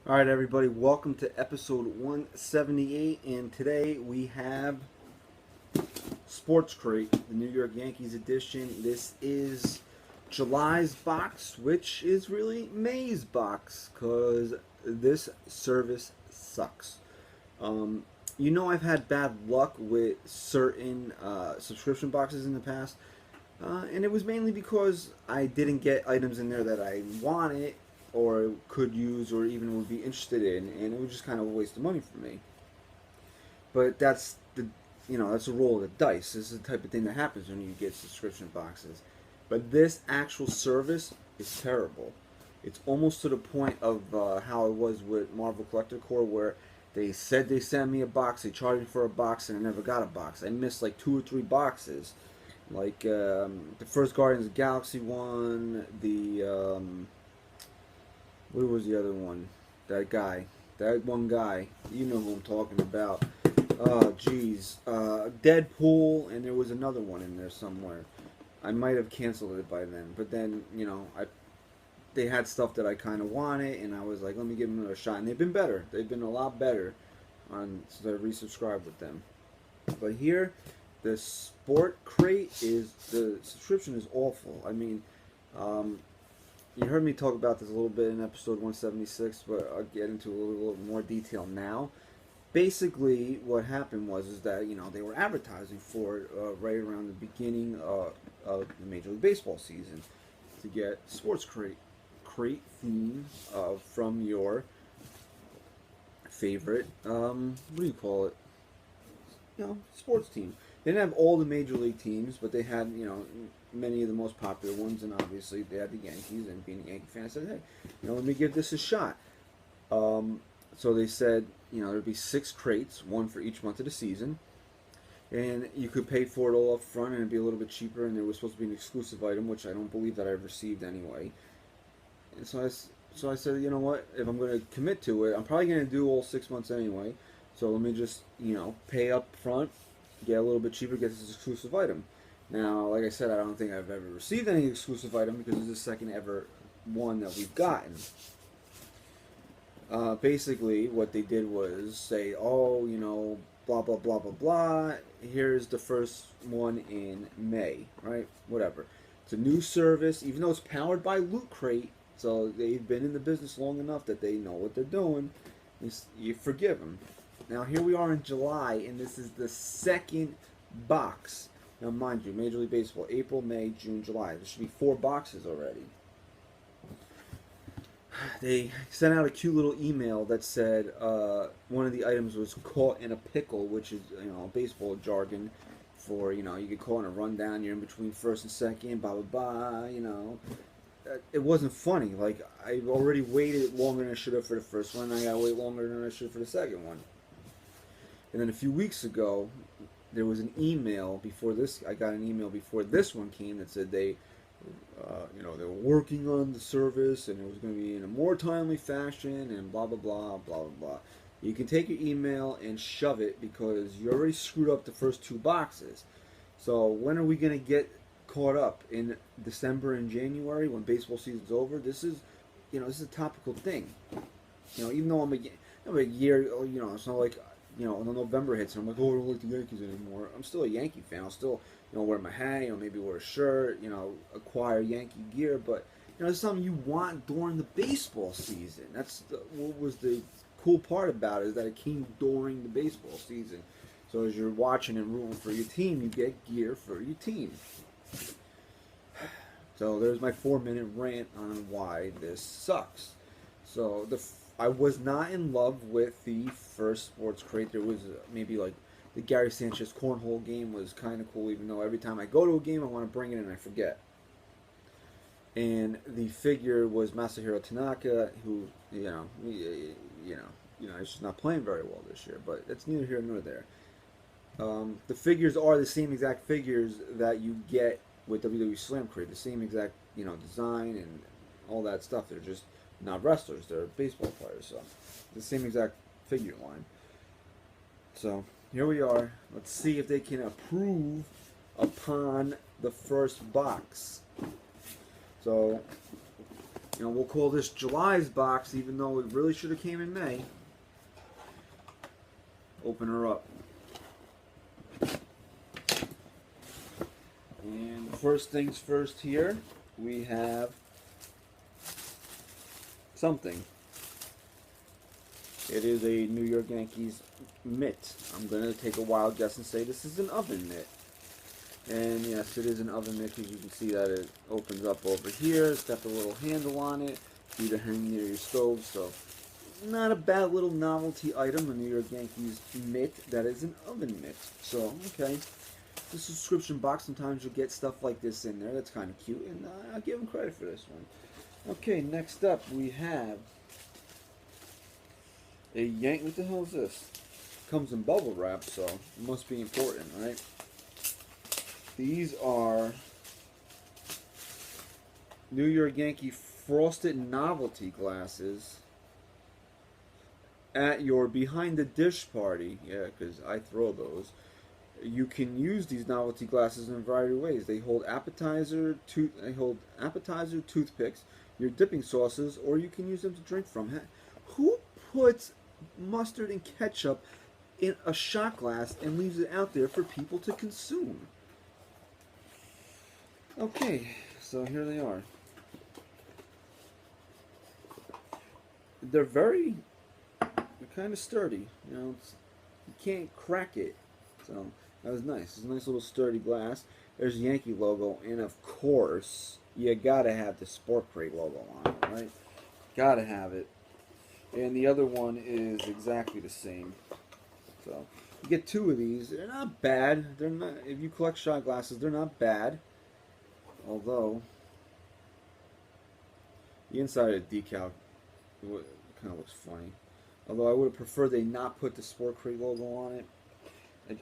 Alright everybody, welcome to episode 178, and today we have Sports Crate, the New York Yankees edition. This is July's box, which is really May's box, because this service sucks. I've had bad luck with certain subscription boxes in the past, and it was mainly because I didn't get items in there that I wanted or could use or even would be interested in, and it was just kind of a waste of money for me. But that's a roll of the dice. This is the type of thing that happens when you get subscription boxes. But this actual service is terrible. It's almost to the point of how it was with Marvel Collector Corps, where they said they sent me a box, they charged me for a box, and I never got a box. I missed like 2 or 3 boxes. Like the first Guardians of the Galaxy one, what was the other one? That one guy. You know who I'm talking about. Oh, geez. Deadpool, and there was another one in there somewhere. I might have canceled it by then, but then they had stuff that I kind of wanted, and I was like, let me give them another shot. And they've been better. They've been a lot better since I resubscribed with them. But here, the Sport Crate the subscription is awful. I mean, you heard me talk about this a little bit in episode 176, but I'll get into a little more detail now. Basically, what happened was that they were advertising for it right around the beginning of the Major League Baseball season to get Sports Crate theme from your favorite what do you call it? Sports team. They didn't have all the major league teams, but they had many of the most popular ones, and obviously they had the Yankees. And being a Yankee fan, I said, hey, let me give this a shot. So they said, there'd be 6 crates, one for each month of the season, and you could pay for it all up front, and it'd be a little bit cheaper. And there was supposed to be an exclusive item, which I don't believe that I've received anyway. And so I said, you know what? If I'm going to commit to it, I'm probably going to do all 6 months anyway. So let me just pay up front, get a little bit cheaper, get this exclusive item. Now, like I said, I don't think I've ever received any exclusive item because it's the second ever one that we've gotten. Basically, what they did was say, oh, blah, blah, blah, blah, blah. Here's the first one in May, right? Whatever. It's a new service, even though it's powered by Loot Crate, so they've been in the business long enough that they know what they're doing. You forgive them. Now, here we are in July, and this is the second box. Now, mind you, Major League Baseball, April, May, June, July. There should be 4 boxes already. They sent out a cute little email that said one of the items was caught in a pickle, which is, baseball jargon for, you get caught in a rundown, you're in between first and second, blah, blah, blah, It wasn't funny. Like, I already waited longer than I should have for the first one, and I gotta wait longer than I should for the second one. And then a few weeks ago, there was an email before this. I got an email before this one came that said they were working on the service and it was going to be in a more timely fashion and blah blah blah blah blah blah. You can take your email and shove it because you already screwed up the first 2 boxes. So when are we going to get caught up? In December and January when baseball season's over? This is a topical thing. Even though I'm a year, it's not like when November hits and I'm like, oh, I don't like the Yankees anymore. I'm still a Yankee fan. I'll still, wear my hat, maybe wear a shirt, acquire Yankee gear. But, it's something you want during the baseball season. What was the cool part about it, is that it came during the baseball season. So as you're watching and rooting for your team, you get gear for your team. So there's my 4-minute rant on why this sucks. So I was not in love with the first Sports Crate. There was maybe like the Gary Sanchez cornhole game was kind of cool, even though every time I go to a game I want to bring it and I forget. And the figure was Masahiro Tanaka, who he's just not playing very well this year. But that's neither here nor there. The figures are the same exact figures that you get with WWE Slam Crate, the same exact design and all that stuff. They're just not wrestlers, they're baseball players, so the same exact figure line. So here we are. Let's see if they can improve upon the first box. So You know, we'll call this July's box, even though it really should have came in May. Open her up. And first things first here, we have something. It is a New York Yankees mitt. I'm going to take a wild guess and say this is an oven mitt. And yes, it is an oven mitt because you can see that it opens up over here. It's got the little handle on it for you to hang near your stove. So not a bad little novelty item, a New York Yankees mitt that is an oven mitt. So, okay. The subscription box, sometimes you'll get stuff like this in there. That's kind of cute, and I'll give them credit for this one. Okay, next up we have a Yank. What the hell is this? Comes in bubble wrap, so it must be important, right? These are New York Yankee frosted novelty glasses at your behind the dish party. Yeah, because I throw those. You can use these novelty glasses in a variety of ways. They hold appetizer, toothpicks, your dipping sauces, or you can use them to drink from. Who puts mustard and ketchup in a shot glass and leaves it out there for people to consume? Okay, so here they are. They're kind of sturdy. You know, you can't crack it. So that was nice. It's a nice little sturdy glass. There's the Yankee logo, and of course, you gotta have the Sport Crate logo on it, right? Gotta have it. And the other one is exactly the same. So you get two of these. They're not bad. They're not. If you collect shot glasses, they're not bad. Although the inside of the decal kind of looks funny. Although I would have preferred they not put the Sport Crate logo on it.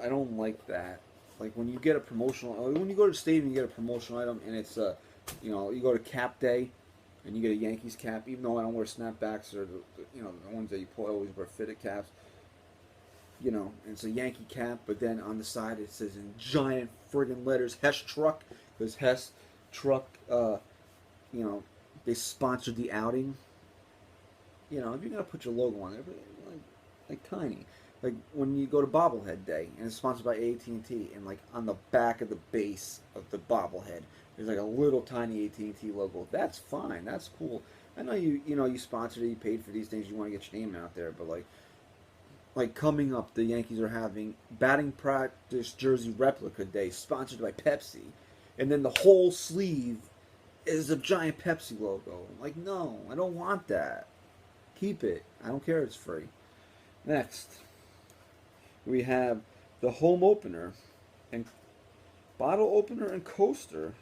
I don't like that. Like when you get a promotional, when you go to the stadium, you get a promotional item, and it's you know, you go to cap day, and you get a Yankees cap. Even though I don't wear snapbacks or the ones that you pull, I always wear fitted caps. You know, and it's a Yankee cap, but then on the side it says in giant friggin' letters Hess Truck, because Hess Truck, you know, they sponsored the outing. You know, if you're gonna put your logo on there, like tiny. Like when you go to Bobblehead Day and it's sponsored by AT&T, and like on the back of the base of the bobblehead there's like a little tiny AT&T logo. That's fine. That's cool. I know you sponsored it, you paid for these things, you want to get your name out there, but like coming up, the Yankees are having batting practice jersey replica day sponsored by Pepsi, and then the whole sleeve is a giant Pepsi logo. Like, no, I don't want that. Keep it. I don't care. It's free. Next, we have the home opener and bottle opener and coaster.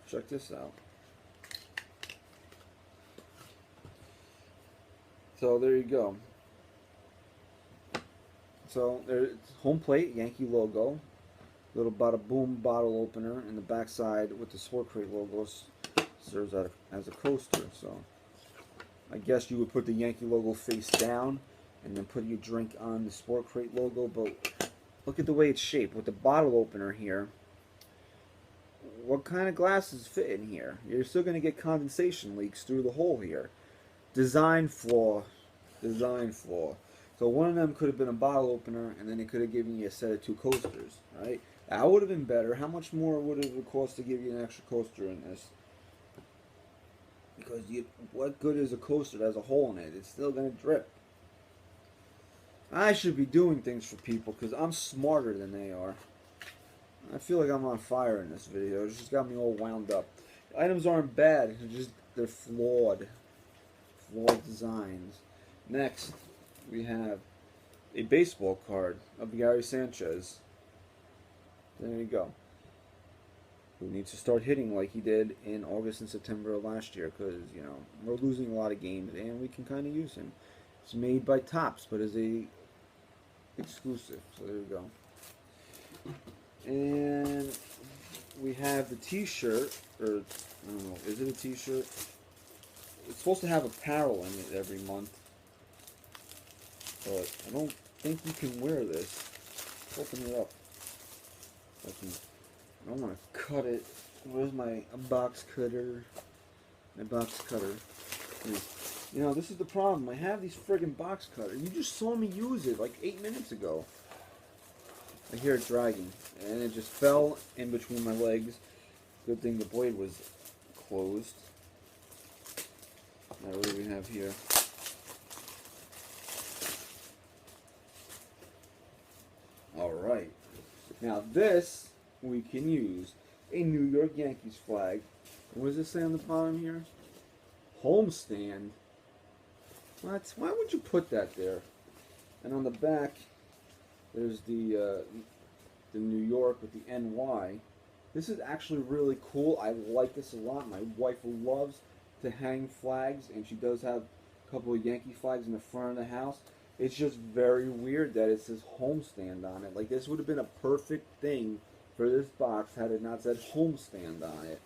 Check this out. So there you go. So there's home plate, Yankee logo, little bada boom bottle opener, and the backside with the Sport Crate logos serves as a coaster. So I guess you would put the Yankee logo face down and then put your drink on the Sport Crate logo, but look at the way it's shaped with the bottle opener here. What kind of glasses fit in here? You're still going to get condensation leaks through the hole here. Design flaw. Design flaw. So one of them could have been a bottle opener, and then it could have given you a set of two coasters, right? That would have been better. How much more would it have cost to give you an extra coaster in this? Because what good is a coaster that has a hole in it? It's still going to drip. I should be doing things for people because I'm smarter than they are. I feel like I'm on fire in this video. It just got me all wound up. The items aren't bad. They're flawed. Flawed designs. Next, we have a baseball card of Gary Sanchez. There you go. Who needs to start hitting like he did in August and September of last year, because, you know, we're losing a lot of games and we can kind of use him. It's made by Topps, but is a exclusive. So there you go. And we have the t-shirt, or I don't know, is it a t-shirt? It's supposed to have apparel in it every month, but I don't think you can wear this. Open it up. I don't want to cut it. Where's my box cutter? My box cutter. You know, this is the problem. I have these friggin' box cutters. You just saw me use it like 8 minutes ago. I hear it dragging, and it just fell in between my legs. Good thing the blade was closed. Now, what do we have here? Alright. Now this, we can use a New York Yankees flag. What does it say on the bottom here? Homestand. What? Why would you put that there? And on the back, there's the New York with the NY. This is actually really cool. I like this a lot. My wife loves to hang flags, and she does have a couple of Yankee flags in the front of the house. It's just very weird that it says homestand on it. Like, this would have been a perfect thing for this box had it not said homestand on it.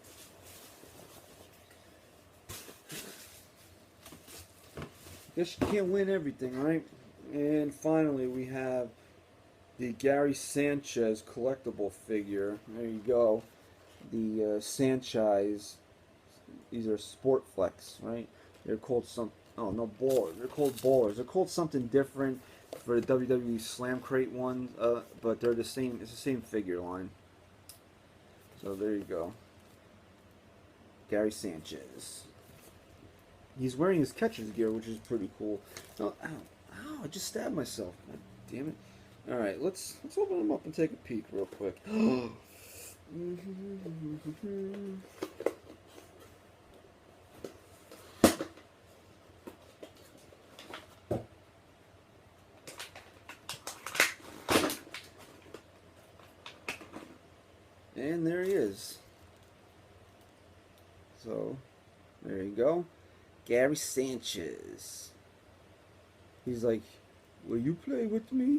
Guess you can't win everything, right? And finally, we have the Gary Sanchez collectible figure. There you go. The Sanchez. These are Sport Flex, right? They're called some. Oh no, ballers. They're called ballers. They're called something different for the WWE Slam Crate ones, but they're the same. It's the same figure line. So there you go. Gary Sanchez. He's wearing his catcher's gear, which is pretty cool. No, ow, ow! I just stabbed myself. God damn it! All right, let's open them up and take a peek real quick. And there he is. So, there you go. Gary Sanchez. He's like, will you play with me?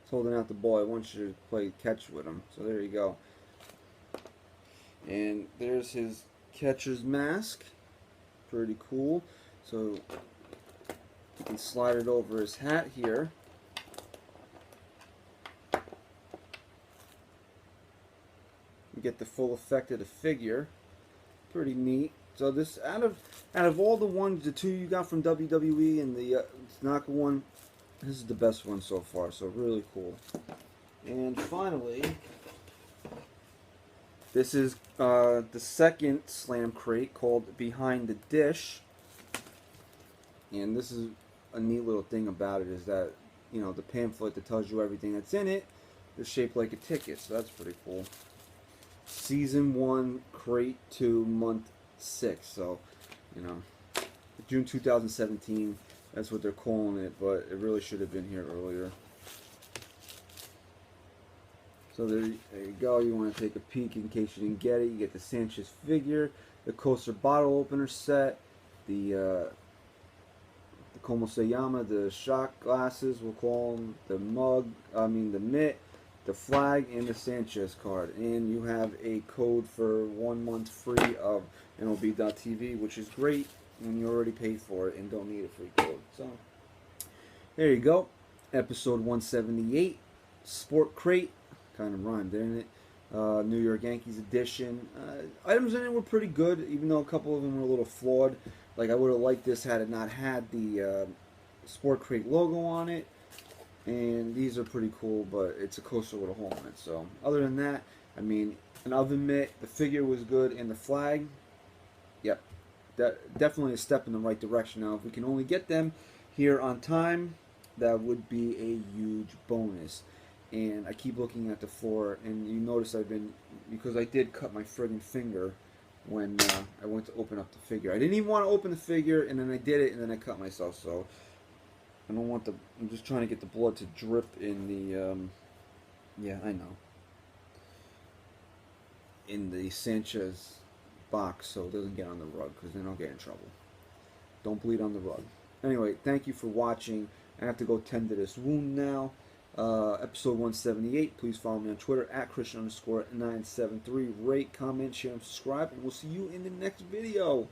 He's holding out the ball. I want you to play catch with him. So there you go. And there's his catcher's mask. Pretty cool. So you can slide it over his hat here. You get the full effect of the figure. Pretty neat. So this, out of all the ones, the two you got from WWE and the Tanaka one, this is the best one so far. So really cool. And finally, this is the second Slam Crate called Behind the Dish. And this is a neat little thing about it is that, you know, the pamphlet that tells you everything that's in it is shaped like a ticket. So that's pretty cool. Season 1, Crate 2, Month 6. So, you know, June 2017, that's what they're calling it, but it really should have been here earlier. So there you go. You want to take a peek in case you didn't get it. You get the Sanchez figure, the coaster bottle opener set, the como se llama, the shot glasses, we'll call them, the mug, the mitt, the flag, and the Sanchez card. And you have a code for 1 month free of MLB.TV, which is great when you already paid for it and don't need a free code. So there you go. Episode 178, Sport Crate. Kind of rhymed, didn't it? New York Yankees edition. Items in it were pretty good, even though a couple of them were a little flawed. Like, I would have liked this had it not had the Sport Crate logo on it. And these are pretty cool, but it's a coaster with a hole in it. So, other than that, I mean, an oven mitt, the figure was good, and the flag, yep, definitely a step in the right direction. Now, if we can only get them here on time, that would be a huge bonus. And I keep looking at the floor, and you notice I've been, because I did cut my friggin' finger when I went to open up the figure. I didn't even want to open the figure, and then I did it, and then I cut myself. So I don't want I'm just trying to get the blood to drip in the, yeah, I know, in the Sanchez box, so it doesn't get on the rug, because then I'll get in trouble. Don't bleed on the rug. Anyway, thank you for watching. I have to go tend to this wound now. Episode 178. Please follow me on Twitter at Christian_973. Rate, comment, share, and subscribe. And we'll see you in the next video.